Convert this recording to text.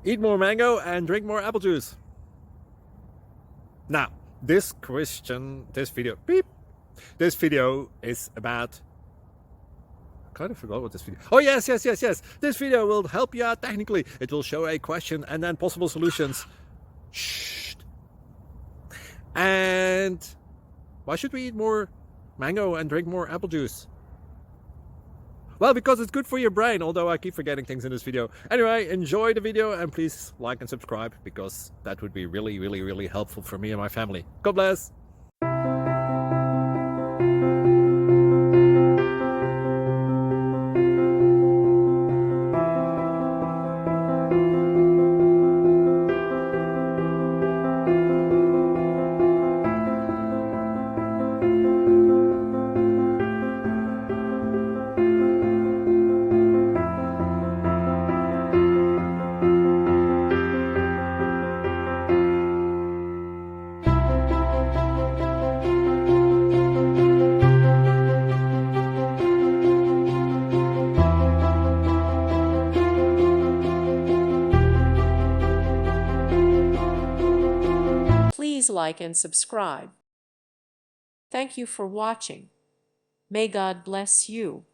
Eat more mango and drink more apple juice. Now, this video is about, I kind of forgot what this video. Oh, yes. This video will help you out technically. It will show a question and then possible solutions. Shh. And why should we eat more mango and drink more apple juice? Well, because it's good for your brain, although I keep forgetting things in this video. Anyway, enjoy the video and please like and subscribe, because that would be really helpful for me and my family. God bless! Please like and subscribe. Thank you for watching. May God bless you.